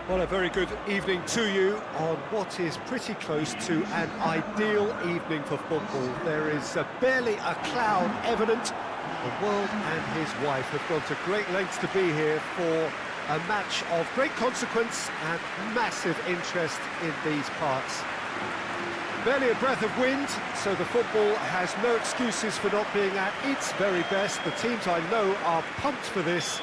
Well, a very good evening to you on what is pretty close to an ideal evening for football. There is barely a cloud evident. The world and his wife have gone to great lengths to be here for a match of great consequence and massive interest in these parts. Barely a breath of wind, so the football has no excuses for not being at its very best. The teams I know are pumped for this.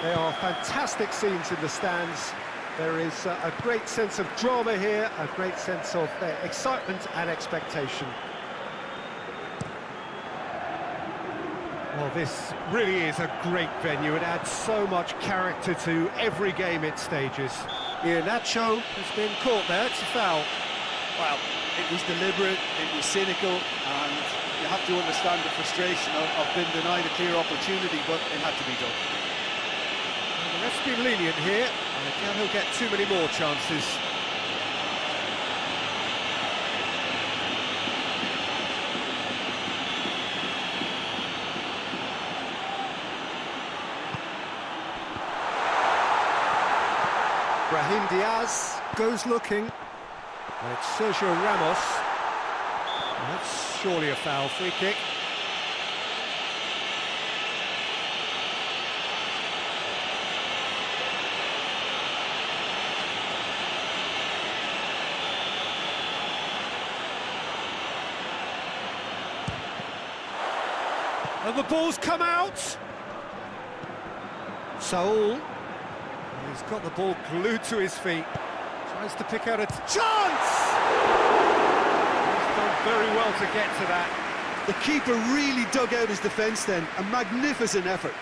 There are fantastic scenes in the stands. There is a great sense of drama here, a great sense of excitement and expectation. Well, this really is a great venue. It adds so much character to every game it stages. Nacho has been caught there, it's a foul. Well, it was deliberate, it was cynical, and you have to understand the frustration of being denied a clear opportunity, but it had to be done. Well, the ref's been lenient here. I doubt he'll get too many more chances. Brahim Diaz goes looking. And it's Sergio Ramos. And that's surely a foul. Free kick. And the ball's come out. Saul. He's got the ball glued to his feet. Tries to pick out a chance! He's done very well to get to that. The keeper really dug out his defence then. A magnificent effort.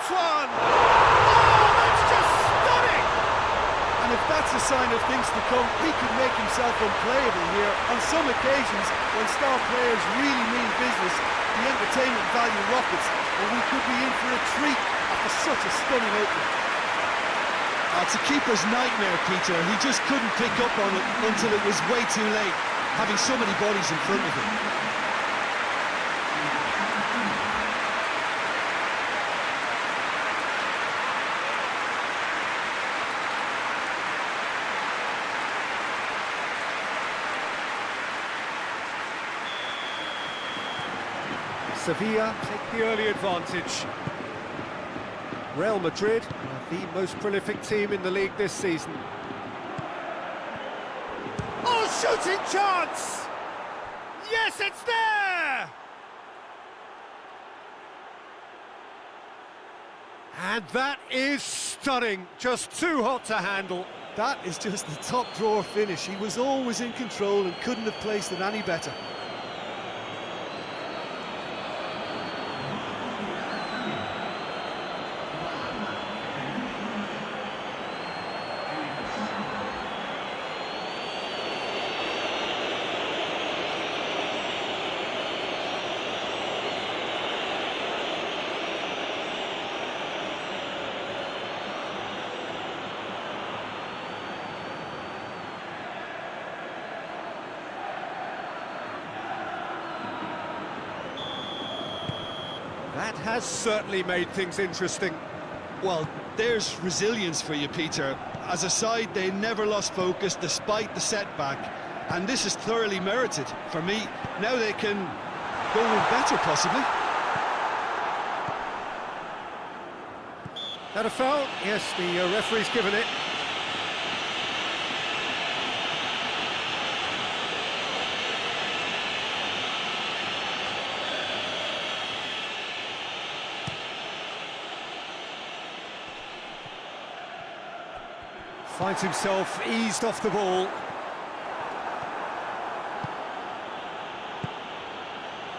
One! Oh, that's just stunning! And if that's a sign of things to come, he could make himself unplayable here. On some occasions, when star players really mean business, the entertainment value rockets, and we could be in for a treat after such a stunning opening. It's a keeper's nightmare, Peter. He just couldn't pick up on it until it was way too late, having so many bodies in front of him. Sevilla take the early advantage. Real Madrid are the most prolific team in the league this season. Oh, shooting chance! Yes, it's there! And that is stunning, just too hot to handle. That is just the top drawer finish. He was always in control and couldn't have placed it any better. That has certainly made things interesting. Well, there's resilience for you, Peter. As a side, they never lost focus despite the setback, and this is thoroughly merited. For me, now they can go better, possibly. That a foul? Yes, the referee's given it. Finds himself eased off the ball.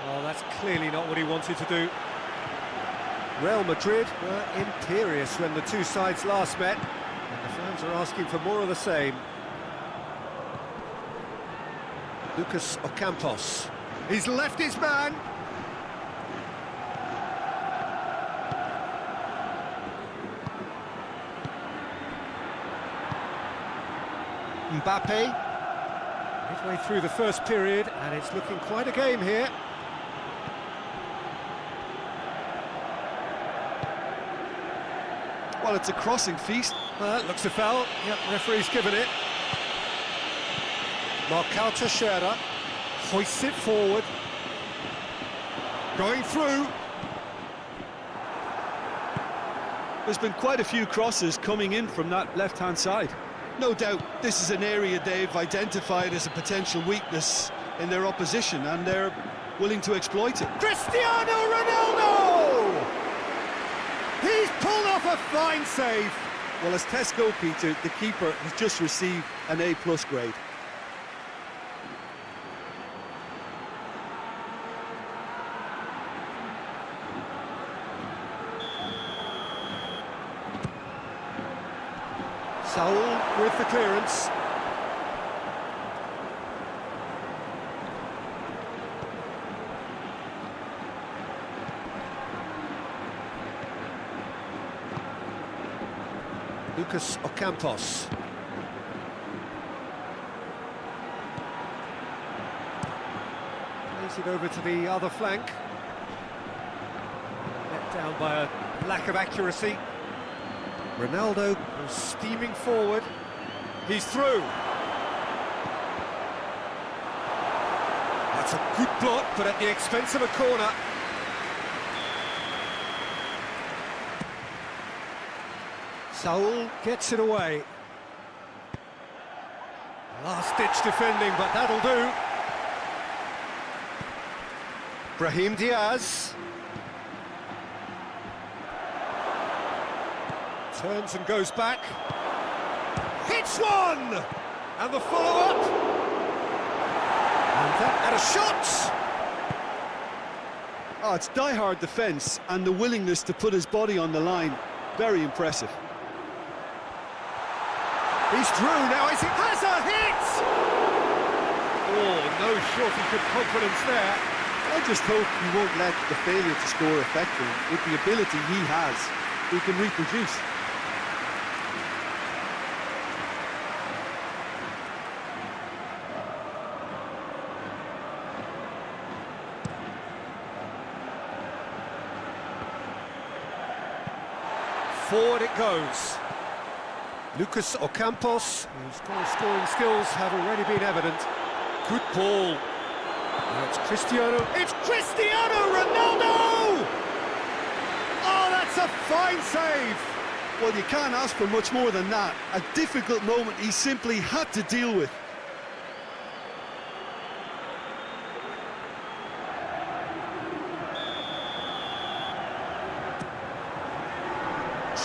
Well, that's clearly not what he wanted to do. Real Madrid were imperious when the two sides last met, and the fans are asking for more of the same. Lucas Ocampos. He's left his man. Mbappe. Midway through the first period, and it's looking quite a game here. Well, it's a crossing feast. Looks a foul. Yep, referee's given it. Marcao Teixeira hoists it forward. Going through. There's been quite a few crosses coming in from that left-hand side. No doubt this is an area they've identified as a potential weakness in their opposition, and they're willing to exploit it. Cristiano Ronaldo! He's pulled off a fine save. Well, as tests go, Peter, the keeper has just received an A+ grade. Saul with the clearance. Lucas Ocampos. Plays it over to the other flank. Let down by a lack of accuracy. Ronaldo goes steaming forward. He's through. That's a good block, but at the expense of a corner. Saul gets it away. Last-ditch defending, but that'll do. Brahim Diaz. Turns and goes back. Hits one! And the follow-up. And that at a shot! Oh, it's die-hard defence and the willingness to put his body on the line. Very impressive. He's through now, he has a hit! Oh, no shortage of confidence there. I just hope he won't let the failure to score affect him. With the ability he has, he can reproduce. Forward it goes. Lucas Ocampos, whose goal-scoring skills have already been evident. Good ball. Now it's Cristiano. It's Cristiano Ronaldo! Oh, that's a fine save! Well, you can't ask for much more than that. A difficult moment he simply had to deal with.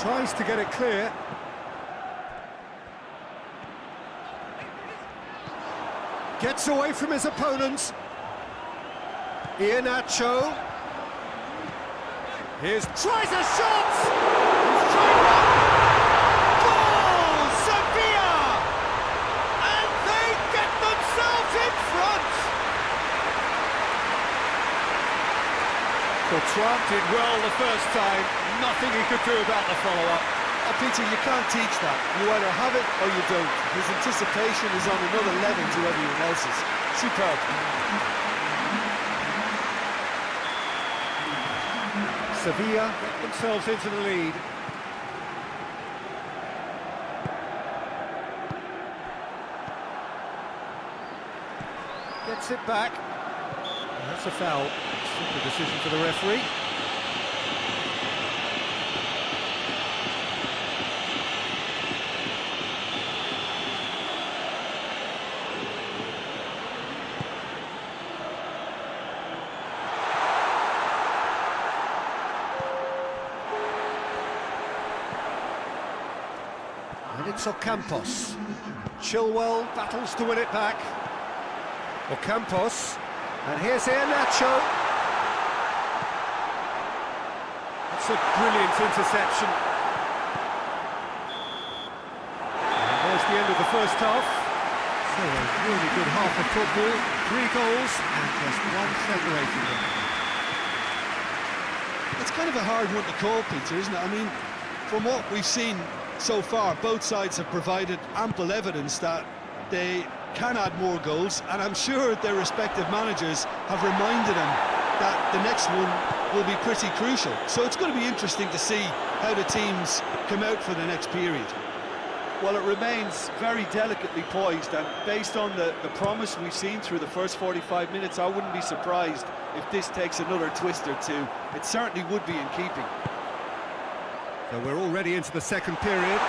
Tries to get it clear. Gets away from his opponents. Iheanacho. Tries a shot! He's trying one! Goal! Sevilla! And they get themselves in front! Courtois did well the first time. Nothing he could do about the follow-up. Oh, Peter, you can't teach that. You either have it or you don't. His anticipation is on another level to everyone else's. Superb. Sevilla get themselves into the lead. Gets it back. And that's a foul. Simple decision for the referee. And it's Ocampos. Chilwell battles to win it back. Ocampos. And here's Iheanacho. That's a brilliant interception. And there's the end of the first half. So a really good half of football. 3 goals and just one separating them. It's kind of a hard one to call, Peter, isn't it? I mean, from what we've seen so far, both sides have provided ample evidence that they can add more goals, and I'm sure their respective managers have reminded them that the next one will be pretty crucial. So it's going to be interesting to see how the teams come out for the next period. Well, it remains very delicately poised, and based on the promise we've seen through the first 45 minutes, I wouldn't be surprised if this takes another twist or two. It certainly would be in keeping. So we're already into the second period.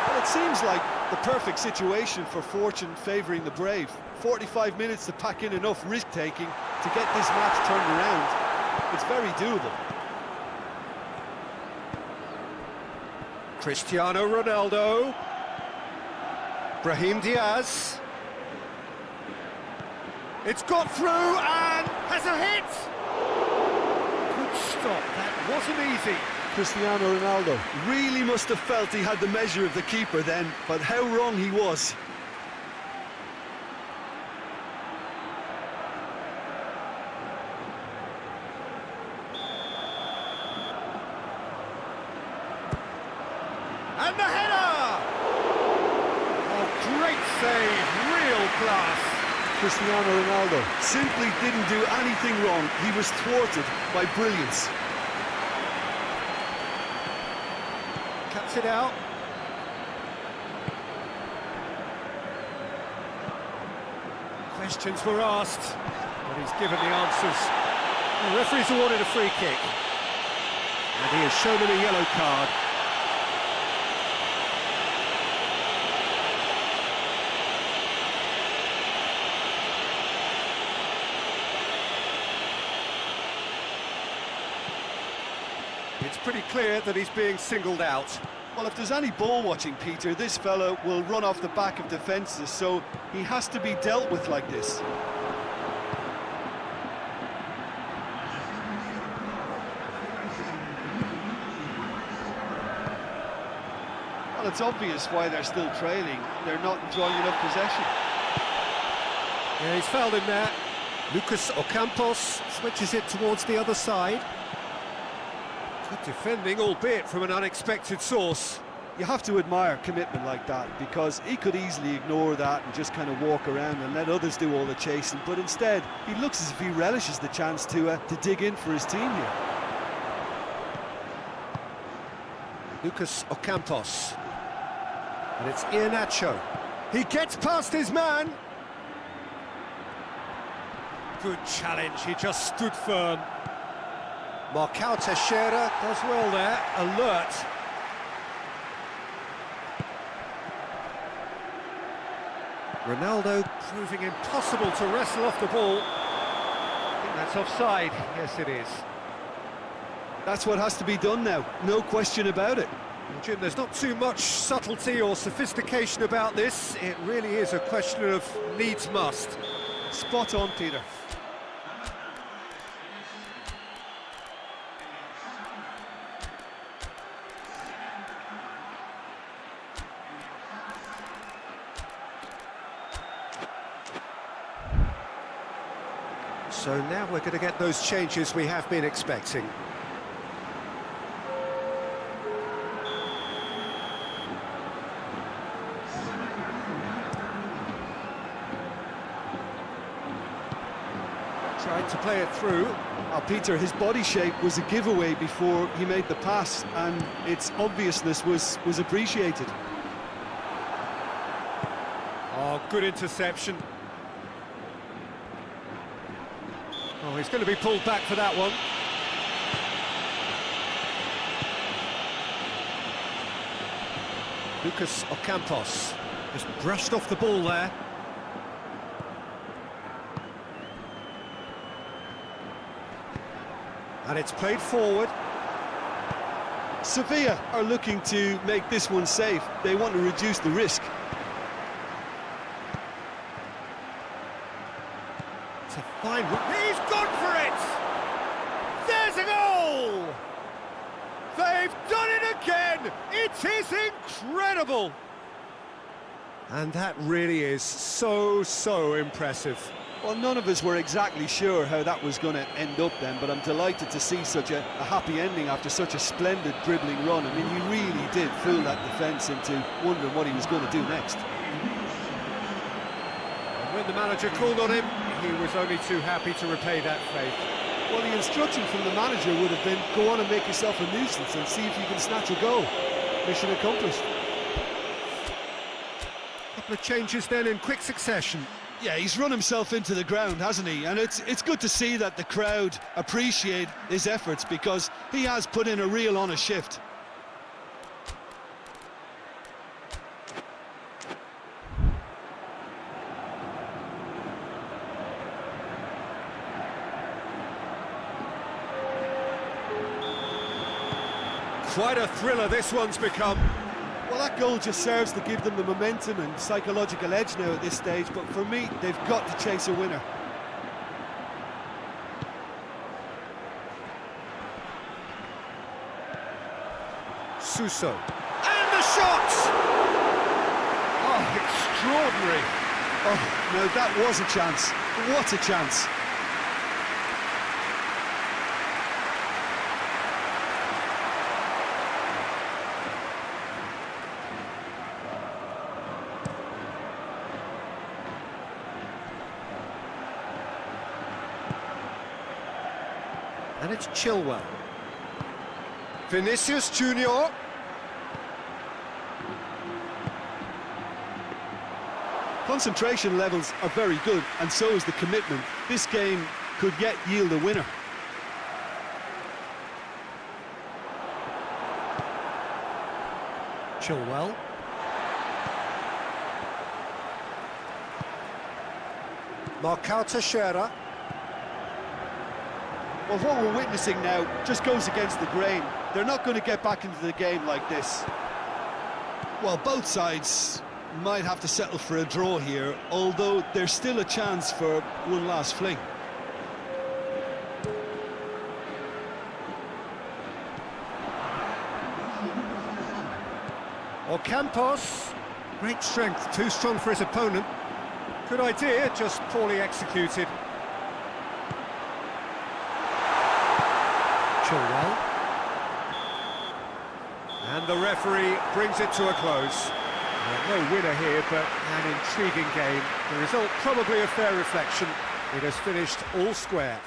Well, it seems like the perfect situation for fortune favouring the brave. 45 minutes to pack in enough risk-taking to get this match turned around. It's very doable. Cristiano Ronaldo. Brahim Diaz. It's got through and has a hit! Good stop, that wasn't easy. Cristiano Ronaldo really must have felt he had the measure of the keeper then, but how wrong he was. And the header! Oh, great save, real class. Cristiano Ronaldo simply didn't do anything wrong. He was thwarted by brilliance. Cuts it out. Questions were asked, but he's given the answers. The referee's awarded a free kick. And he has shown him a yellow card. It's pretty clear that he's being singled out. Well, if there's any ball watching, Peter, this fella will run off the back of defences, so he has to be dealt with like this. Well, it's obvious why they're still trailing. They're not enjoying enough possession. Yeah, he's fouled him there. Lucas Ocampos switches it towards the other side. Good defending, albeit from an unexpected source. You have to admire commitment like that, because he could easily ignore that and just kind of walk around and let others do all the chasing, but instead he looks as if he relishes the chance to dig in for his team here. Lucas Ocampos. And it's Iheanacho. He gets past his man. Good challenge, he just stood firm. Marcao Teixeira does well there, alert. Ronaldo proving impossible to wrestle off the ball. I think that's offside. Yes, it is. That's what has to be done now, no question about it. Well, Jim, there's not too much subtlety or sophistication about this. It really is a question of needs must. Spot on, Peter. So now we're going to get those changes we have been expecting. Tried to play it through. Peter, his body shape was a giveaway before he made the pass, and its obviousness was appreciated. Oh, good interception. Oh, he's going to be pulled back for that one. Lucas Ocampos just brushed off the ball there. And it's played forward. Sevilla are looking to make this one safe. They want to reduce the risk. To find... He's gone for it! There's a goal! They've done it again! It is incredible! And that really is so impressive. Well, none of us were exactly sure how that was going to end up then, but I'm delighted to see such a happy ending after such a splendid dribbling run. I mean, he really did fool that defence into wondering what he was going to do next. And when the manager called on him, he was only too happy to repay that faith. Well, the instruction from the manager would have been, go on and make yourself a nuisance and see if you can snatch a goal. Mission accomplished. Couple of changes then in quick succession. Yeah, he's run himself into the ground, hasn't he? And it's good to see that the crowd appreciate his efforts, because he has put in a real honest shift. Quite a thriller this one's become. Well, that goal just serves to give them the momentum and psychological edge now at this stage, but for me, they've got to chase a winner. Suso. And the shot! Oh, extraordinary. Oh, no, that was a chance. What a chance. And it's Chilwell. Vinicius Junior. Concentration levels are very good, and so is the commitment. This game could yet yield a winner. Chilwell. Marcao Teixeira. Well, what we're witnessing now just goes against the grain. They're not going to get back into the game like this. Well, both sides might have to settle for a draw here, although there's still a chance for one last fling. Ocampos. Great strength, too strong for his opponent. Good idea, just poorly executed. Chilwell. And the referee brings it to a close. No winner here, but an intriguing game. The result probably a fair reflection. It has finished all square.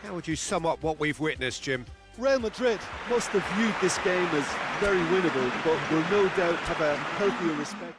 How would you sum up what we've witnessed, Jim? Real Madrid must have viewed this game as very winnable, but will no doubt have a healthier respect.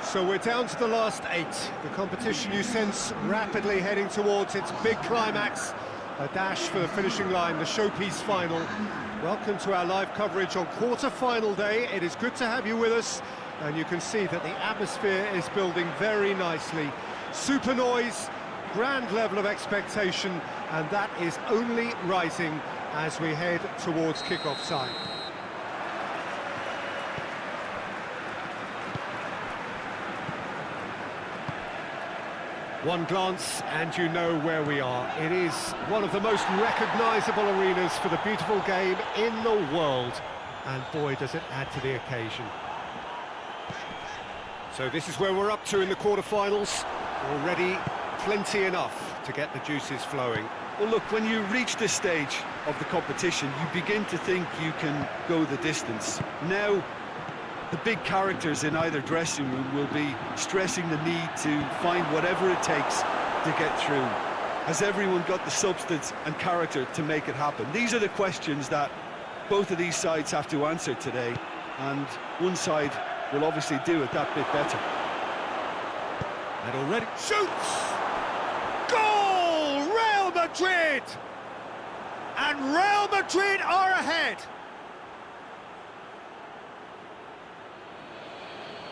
So we're down to the last 8. The competition you sense rapidly heading towards its big climax. A dash for the finishing line, the showpiece final. Welcome to our live coverage on quarter-final day. It is good to have you with us, and you can see that the atmosphere is building very nicely. Super noise, grand level of expectation, and that is only rising as we head towards kick-off time. One glance and you know where we are. It is one of the most recognisable arenas for the beautiful game in the world. And boy, does it add to the occasion. So this is where we're up to in the quarterfinals. Already plenty enough to get the juices flowing. Well, look, when you reach this stage of the competition, you begin to think you can go the distance. Now, the big characters in either dressing room will be stressing the need to find whatever it takes to get through. Has everyone got the substance and character to make it happen? These are the questions that both of these sides have to answer today, and one side will obviously do it that bit better. And already shoots! Goal! Real Madrid! And Real Madrid are ahead!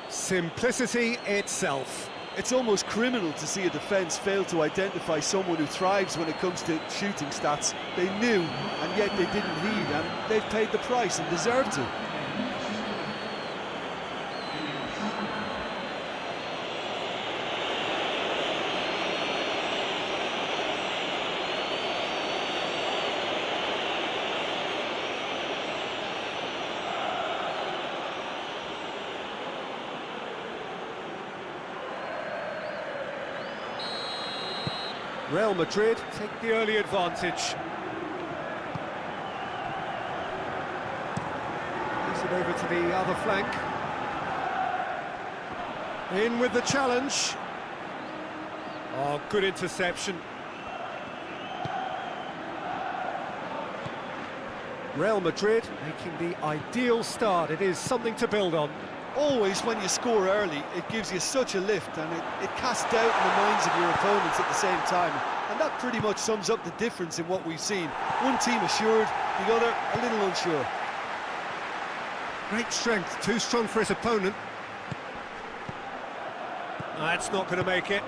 Simplicity itself. It's almost criminal to see a defence fail to identify someone who thrives when it comes to shooting stats. They knew, and yet they didn't heed, and they've paid the price and deserve to. Real Madrid take the early advantage. Pass it over to the other flank. In with the challenge. Oh, good interception. Real Madrid making the ideal start. It is something to build on. Always, when you score early, it gives you such a lift, and it casts doubt in the minds of your opponents at the same time. And that pretty much sums up the difference in what we've seen. One team assured, the other a little unsure. Great strength, too strong for his opponent. That's not going to make it.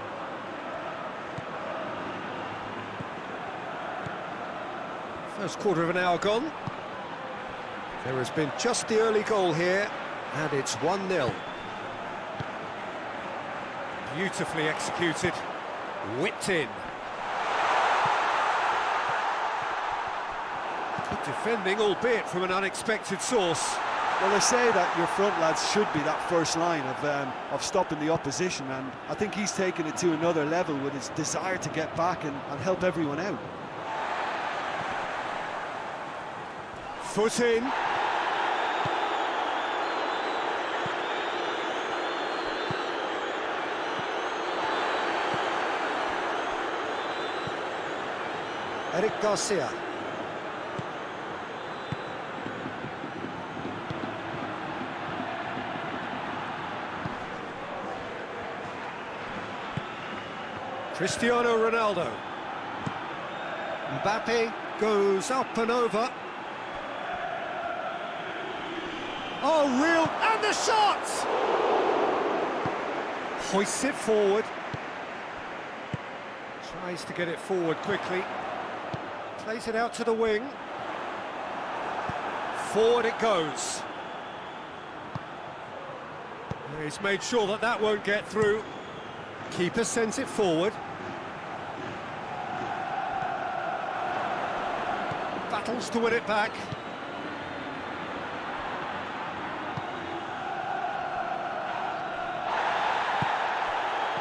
First quarter of an hour gone. There has been just the early goal here. And it's 1-0. Beautifully executed. Whipped in. Good defending, albeit from an unexpected source. Well, they say that your front lads should be that first line of stopping the opposition, and I think he's taken it to another level with his desire to get back and help everyone out. Foot in. Eric Garcia. Cristiano Ronaldo. Mbappe goes up and over. Oh, real, and the shot! Hoists it forward. Tries to get it forward quickly. Plays it out to the wing. Forward it goes. He's made sure that that won't get through. Keeper sends it forward. Battles to win it back.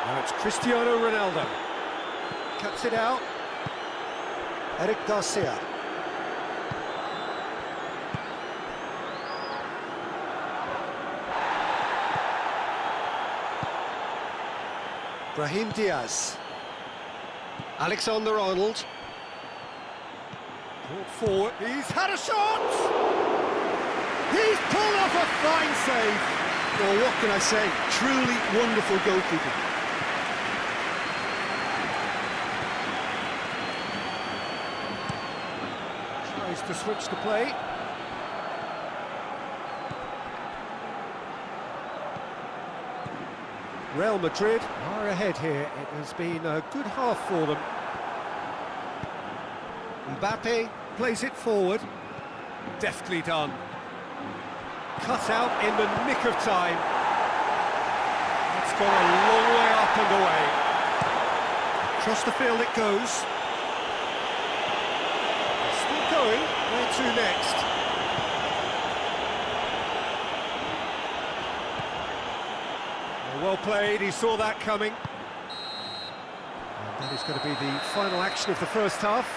Now it's Cristiano Ronaldo. Cuts it out. Eric Garcia. Brahim Diaz. Alexander-Arnold. Brought forward. He's had a shot! He's pulled off a fine save. Well, what can I say? Truly wonderful goalkeeping. Tries to switch the play. Real Madrid are ahead here. It has been a good half for them. Mbappe plays it forward. Deftly done. Cut out in the nick of time. It's gone a long way up and away. Across the field it goes. Still going. Where to next? Well played, he saw that coming. And that is going to be the final action of the first half.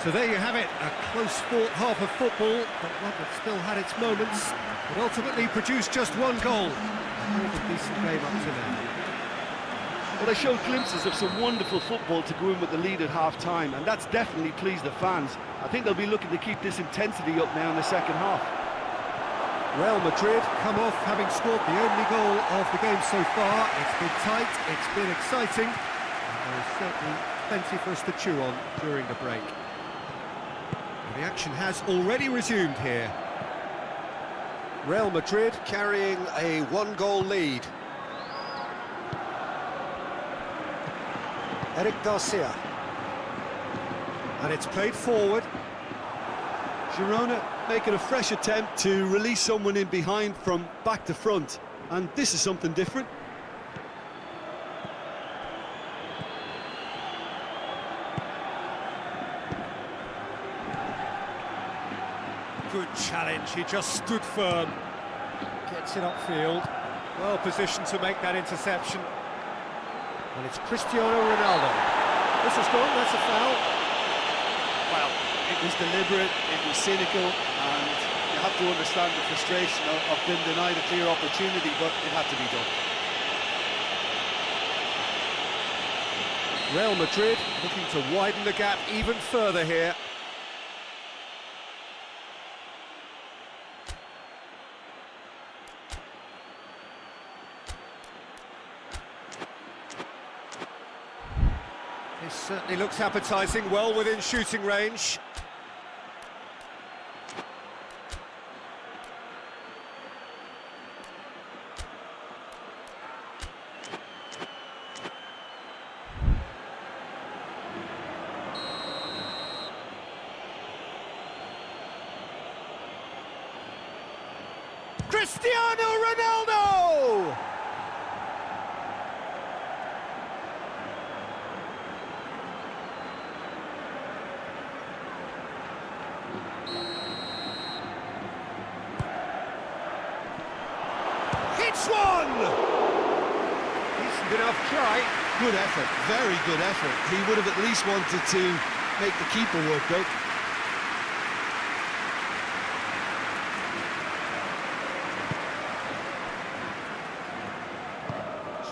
So there you have it, a close-fought half of football, but one that still had its moments, but ultimately produced just one goal. More of a decent game up to now. Well, they showed glimpses of some wonderful football to go in with the lead at half-time, and that's definitely pleased the fans. I think they'll be looking to keep this intensity up now in the second half. Real Madrid come off having scored the only goal of the game so far. It's been tight, it's been exciting, and there's certainly plenty for us to chew on during the break. The action has already resumed here. Real Madrid carrying a one-goal lead. Eric Garcia. And it's played forward. Girona making a fresh attempt to release someone in behind from back to front, and this is something different. Good challenge, he just stood firm. Gets it upfield. Well positioned to make that interception. And it's Cristiano Ronaldo. This is gone, that's a foul. Well, it was deliberate, it was cynical, and you have to understand the frustration of being denied a clear opportunity, but it had to be done. Real Madrid looking to widen the gap even further here. This certainly looks appetising, well within shooting range. Cristiano Ronaldo! Hits one! Decent enough try. Good effort, very good effort. He would have at least wanted to make the keeper work, though.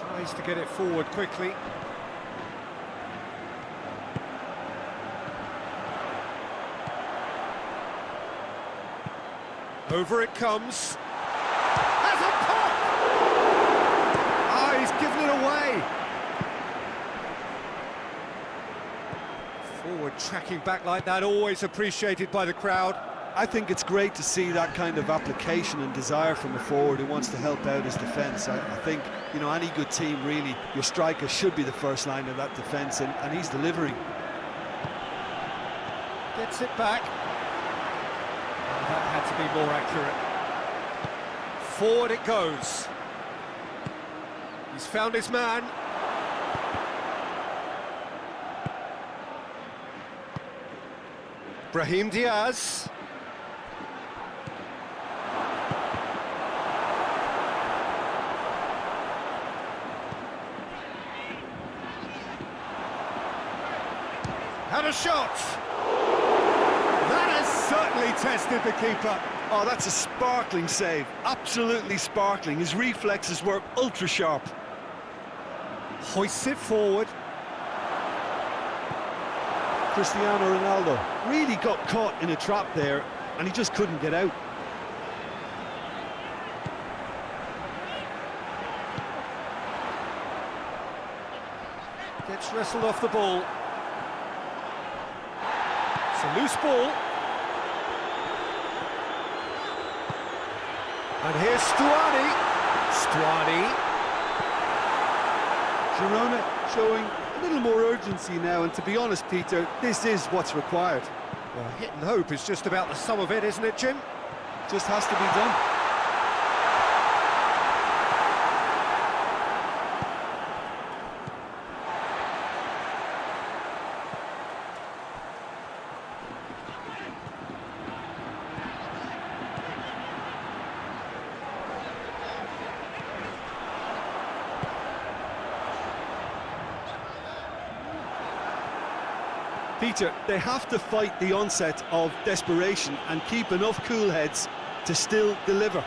Tries to get it forward quickly. Over it comes. Has a pop! Ah, he's given it away. Forward tracking back like that, always appreciated by the crowd. I think it's great to see that kind of application and desire from a forward who wants to help out his defence. I think, you know, any good team, really, your striker should be the first line of that defence, and he's delivering. Gets it back. That had to be more accurate. Forward it goes. He's found his man. Brahim Diaz. Had a shot. That has certainly tested the keeper. Oh, that's a sparkling save. Absolutely sparkling. His reflexes were ultra sharp. Hoists it forward. Cristiano Ronaldo really got caught in a trap there, and he just couldn't get out. Gets wrestled off the ball. It's a loose ball. And here's Stuani. Girona showing a little more urgency now, and to be honest, Peter, this is what's required. Well, hit and hope is just about the sum of it, isn't it, Jim? Just has to be done. Peter, they have to fight the onset of desperation and keep enough cool heads to still deliver.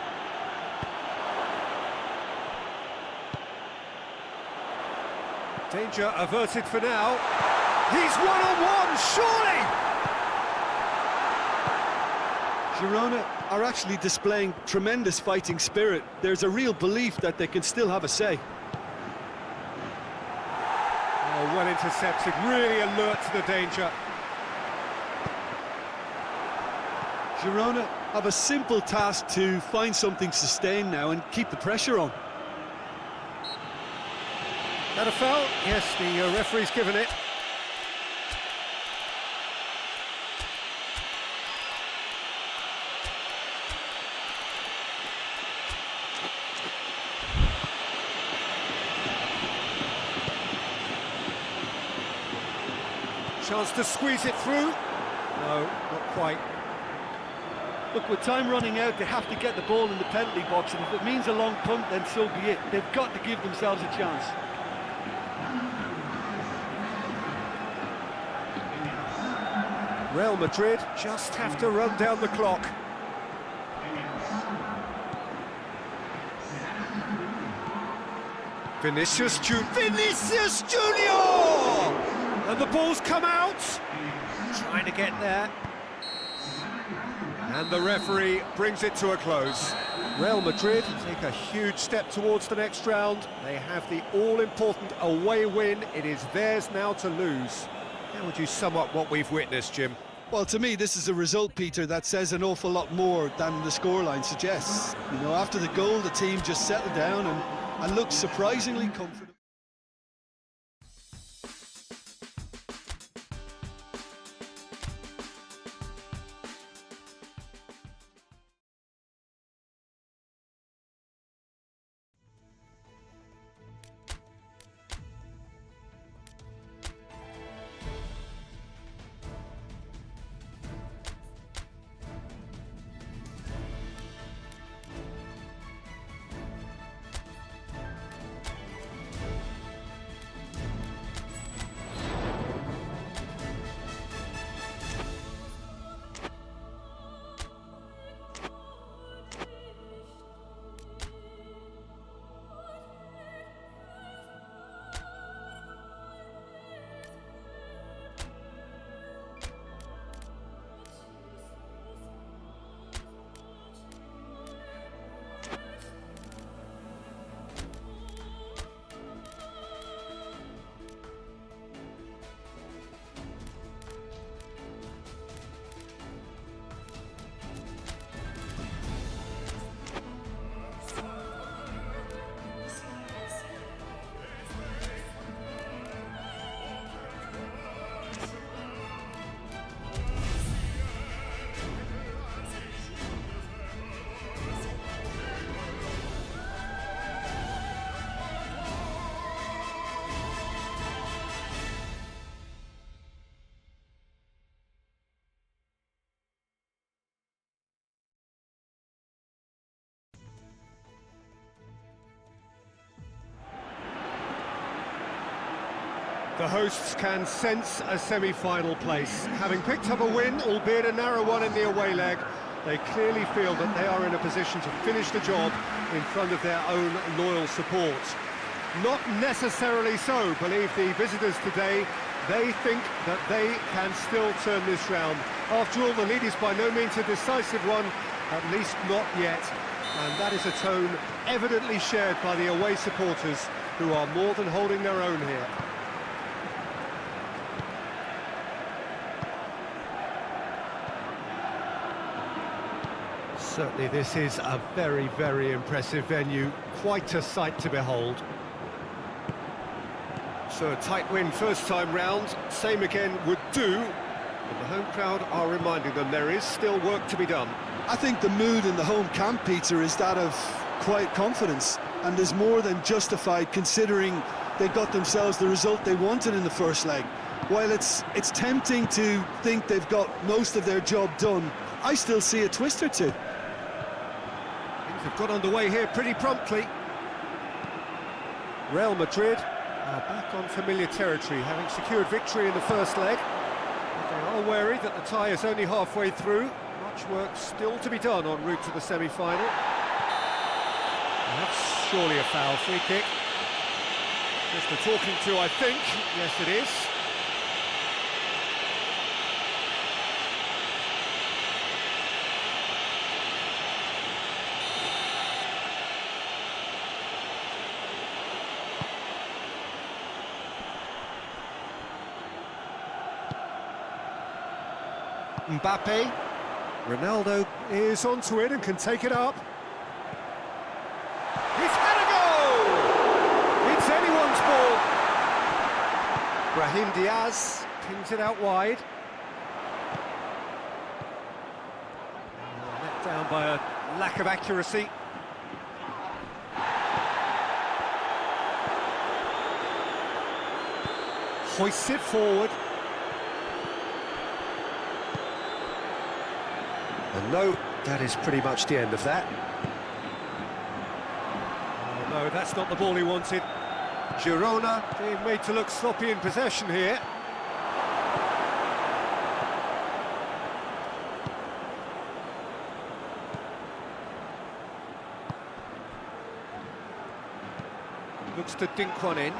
Danger averted for now. He's one-on-one, surely! Girona are actually displaying tremendous fighting spirit. There's a real belief that they can still have a say. Oh, well intercepted, really alert to the danger. Girona have a simple task to find something sustained now and keep the pressure on. That a foul? Yes, the referee's given it. Chance to squeeze it through. No, not quite. Look, with time running out, they have to get the ball in the penalty box, and if it means a long punt, then so be it. They've got to give themselves a chance. Real Madrid just have to run down the clock. Vinicius Junior! And the ball's come out. Trying to get there. And the referee brings it to a close. Real Madrid take a huge step towards the next round. They have the all-important away win. It is theirs now to lose. How would you sum up what we've witnessed, Jim? Well, to me, this is a result, Peter, that says an awful lot more than the scoreline suggests. You know, after the goal, the team just settled down and looked surprisingly confident. The hosts can sense a semi-final place. Having picked up a win, albeit a narrow one in the away leg, they clearly feel that they are in a position to finish the job in front of their own loyal support. Not necessarily so, believe the visitors today. They think that they can still turn this round. After all, the lead is by no means a decisive one, at least not yet. And that is a tone evidently shared by the away supporters, who are more than holding their own here. Certainly this is a very, very impressive venue. Quite a sight to behold. So a tight win first time round, same again would do. But the home crowd are reminding them there is still work to be done. I think the mood in the home camp, Peter, is that of quiet confidence, and is more than justified considering they got themselves the result they wanted in the first leg. While it's tempting to think they've got most of their job done, I still see a twist or two. Things have got underway here pretty promptly. Real Madrid are back on familiar territory, having secured victory in the first leg. They are wary that the tie is only halfway through. Much work still to be done en route to the semi-final. That's surely a foul. Free kick. Just a talking to, I think. Yes, it is. Mbappe. Ronaldo is onto it and can take it up. He's had a goal! It's anyone's ball. Brahim Diaz pings it out wide. Let down by a lack of accuracy. Hoists it forward. And no, that is pretty much the end of that. Oh, no, that's not the ball he wanted. Girona being made to look sloppy in possession here. Looks to dink one in.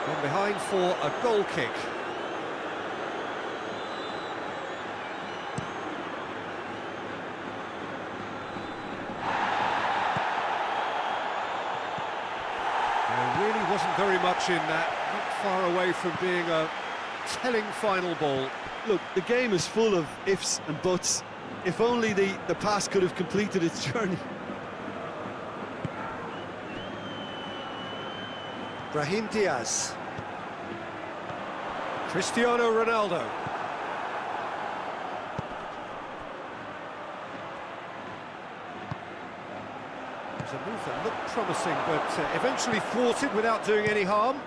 Gone behind for a goal kick. Wasn't very much in that, not far away from being a telling final ball. Look, the game is full of ifs and buts. If only the pass could have completed its journey. Brahim Diaz. Cristiano Ronaldo. A move that looked promising, but eventually thwarted without doing any harm.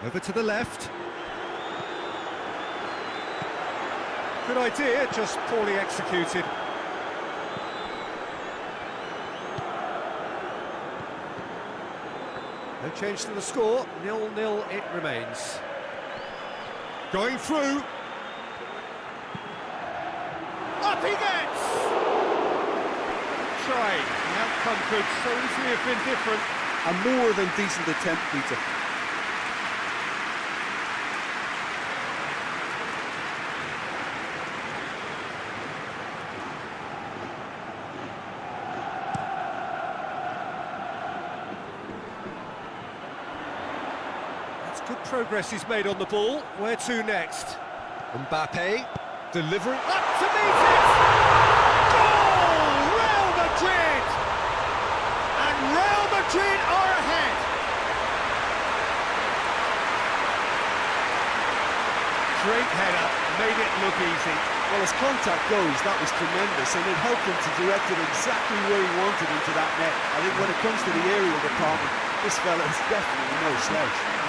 Over to the left. Good idea, just poorly executed. No change to the score, 0-0 it remains. Going through. Up he gets! Trying. The outcome could so easily have been different. A more than decent attempt, Peter. That's good progress he's made on the ball. Where to next? Mbappe. Delivering up to meet it! Goal! Real Madrid! And Real Madrid are ahead! Great header, made it look easy. Well, as contact goes, that was tremendous, and it helped him to direct it exactly where he wanted into that net. I think when it comes to the aerial department, this fella is definitely no slouch.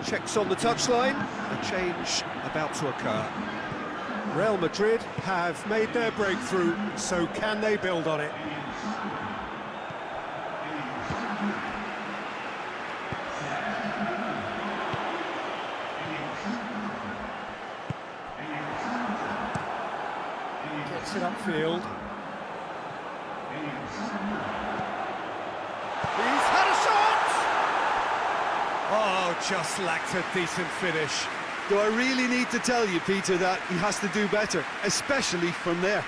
Checks on the touchline, a change about to occur. Real Madrid have made their breakthrough, so can they build on it? Gets it upfield. He's had a shot! Oh, just lacked a decent finish. Do I really need to tell you, Peter, that he has to do better, especially from there?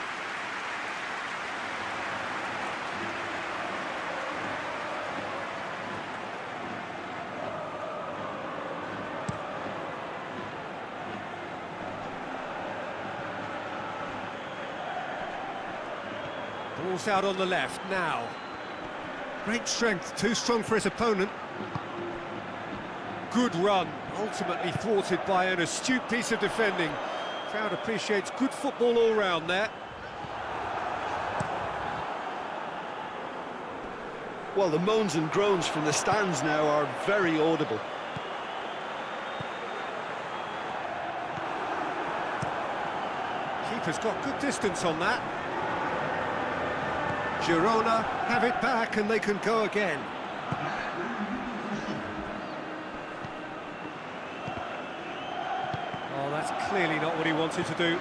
Ball's out on the left now. Great strength, too strong for his opponent. Good run, ultimately thwarted by an astute piece of defending. Crowd appreciates good football all round there. Well, the moans and groans from the stands now are very audible. Keeper's got good distance on that. Girona have it back and they can go again. Oh, that's clearly not what he wanted to do.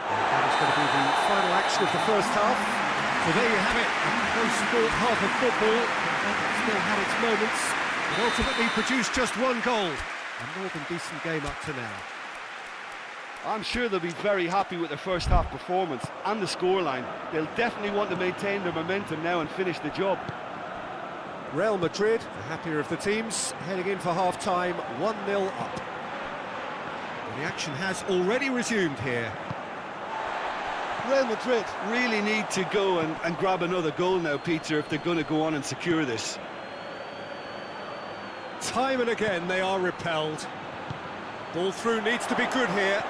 That is going to be the final action of the first half. So there you have it, a close-fought half of football. It still had its moments. It ultimately produced just one goal. A more than decent game up to now. I'm sure they'll be very happy with their first half performance and the scoreline. They'll definitely want to maintain their momentum now and finish the job. Real Madrid, the happier of the teams, heading in for half-time, 1-0 up. The action has already resumed here. Real Madrid really need to go and grab another goal now, Peter, if they're going to go on and secure this. Time and again they are repelled. Ball through needs to be good here.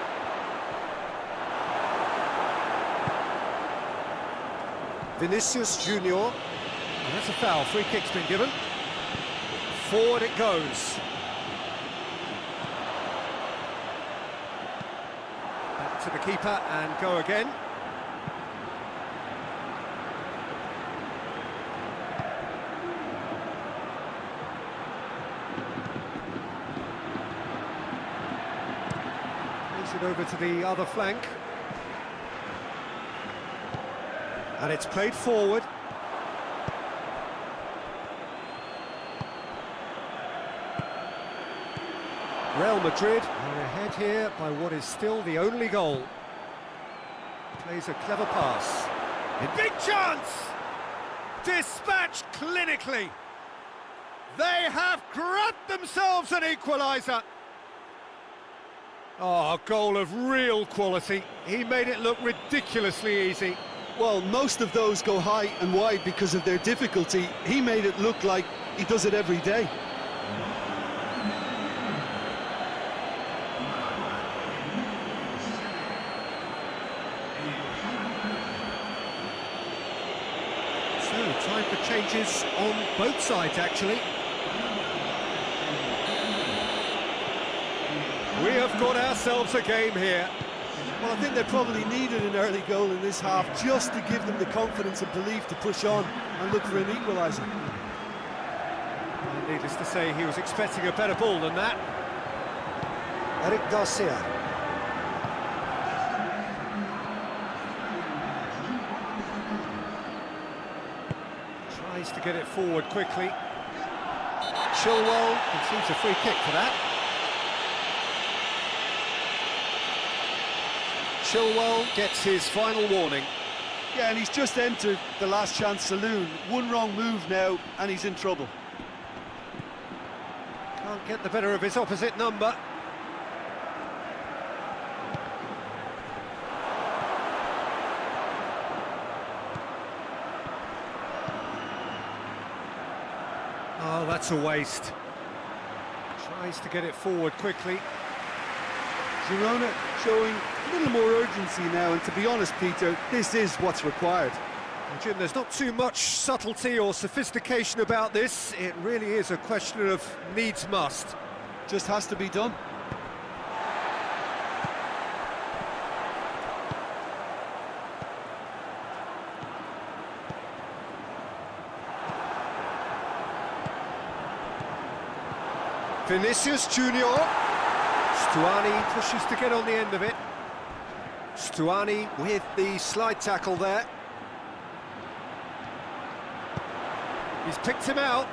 Vinicius Junior. And that's a foul, free kick's been given. Forward it goes. Back to the keeper and go again. Plays it over to the other flank. And it's played forward. Real Madrid are ahead here by what is still the only goal. Plays a clever pass. A big chance! Dispatched clinically. They have grabbed themselves an equaliser. Oh, a goal of real quality. He made it look ridiculously easy. Well, most of those go high and wide because of their difficulty. He made it look like he does it every day. So, time for changes on both sides, actually. We have got ourselves a game here. Well, I think they probably needed an early goal in this half just to give them the confidence and belief to push on and look for an equaliser. Needless to say, he was expecting a better ball than that. Eric Garcia. Tries to get it forward quickly. Chilwell concedes a free kick for that. Chilwell gets his final warning. Yeah, and he's just entered the last chance saloon. One wrong move now, and he's in trouble. Can't get the better of his opposite number. Oh, that's a waste. Tries to get it forward quickly. Girona showing a little more urgency now, and to be honest, Peter, this is what's required. Well, Jim, there's not too much subtlety or sophistication about this. It really is a question of needs must. Just has to be done. Vinicius Junior. Stuani pushes to get on the end of it. Stuani with the slide tackle there. He's picked him out.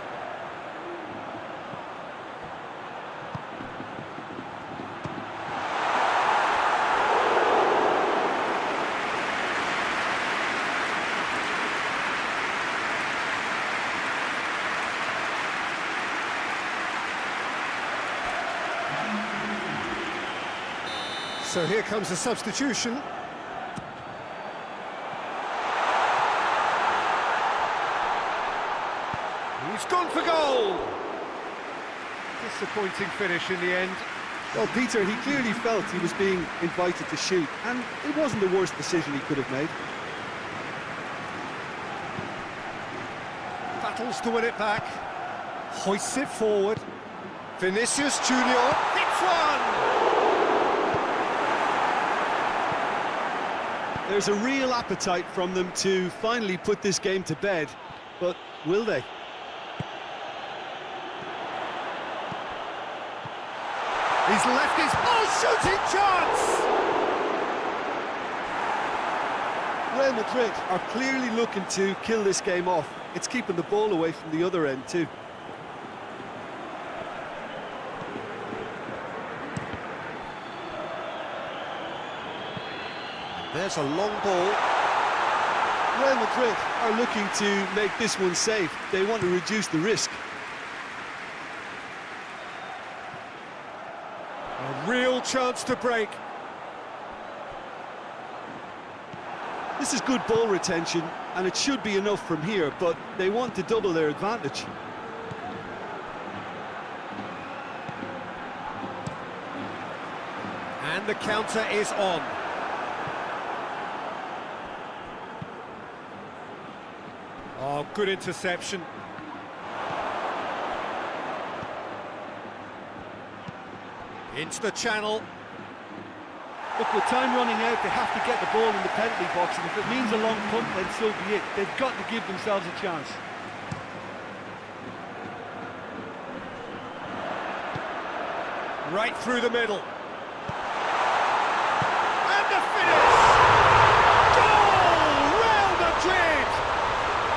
So here comes the substitution. gone for goal! Disappointing finish in the end. Well, Peter, he clearly felt he was being invited to shoot, and it wasn't the worst decision he could have made. Battles to win it back. Hoists it forward. Vinicius Junior hits one! There's a real appetite from them to finally put this game to bed, but will they? He's left his shooting chance! Real Madrid are clearly looking to kill this game off. It's keeping the ball away from the other end too. There's a long ball. Real Madrid are looking to make this one safe. They want to reduce the risk. A real chance to break. This is good ball retention, and it should be enough from here, but they want to double their advantage. And the counter is on. Oh, good interception. Into the channel. Look, with time running out, they have to get the ball in the penalty box, and if it means a long punt, then so be it. They've got to give themselves a chance. Right through the middle. And the finish! Goal! Real Madrid!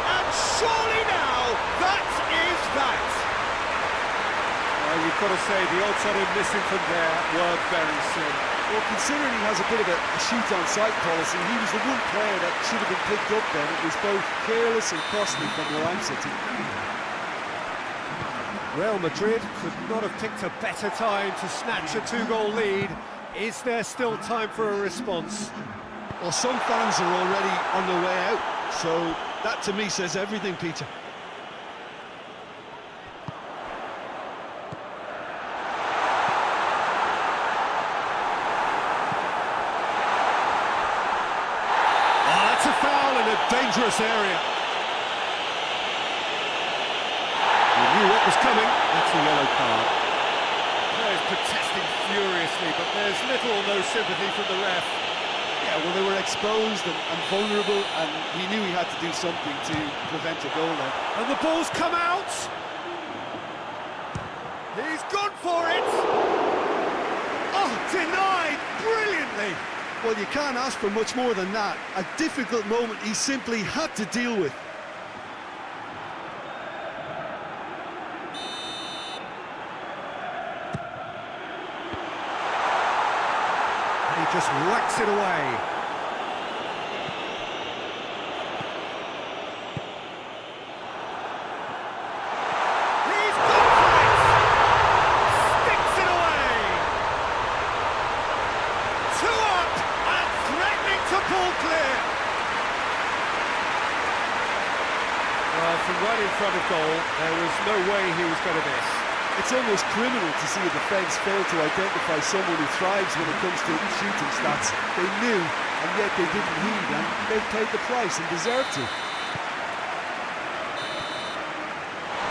And surely now, that is that! Well, you've got to say, the odds on him missing from there were very slim. Well, considering he has a bit of a shoot-on-sight policy, he was the one player that should have been picked up then. It was both careless and costly from the line City. Real Madrid could not have picked a better time to snatch a two-goal lead. Is there still time for a response? Well, some fans are already on their way out, so that to me says everything, Peter. That's a foul in a dangerous area. You knew what was coming. That's a yellow card. Players protesting furiously, but there's little or no sympathy from the ref. Yeah, well, they were exposed and vulnerable, and he knew he had to do something to prevent a goal then. And the ball's come out. He's gone for it. Oh, denied brilliantly. Well, you can't ask for much more than that. A difficult moment he simply had to deal with. He just whacks it away. He's gone for it! Sticks it away! 2 up and threatening to pull clear. Well, from right in front of goal, there was no way he was going to miss. It's almost criminal to see a defence fail to identify someone who thrives when it comes to shooting stats. They knew, and yet they didn't heed, and they've paid the price and deserve to.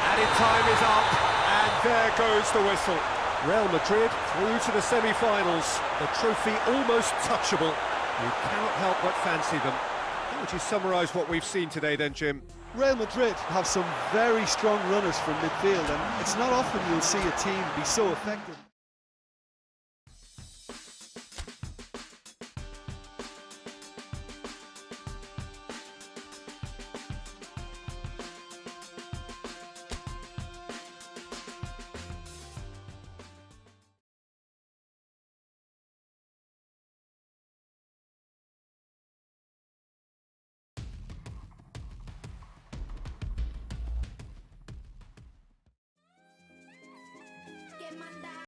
Added time is up, and there goes the whistle. Real Madrid through to the semi-finals. The trophy almost touchable. You cannot help but fancy them. How would you summarise what we've seen today then, Jim? Real Madrid have some very strong runners from midfield, and it's not often you'll see a team be so effective.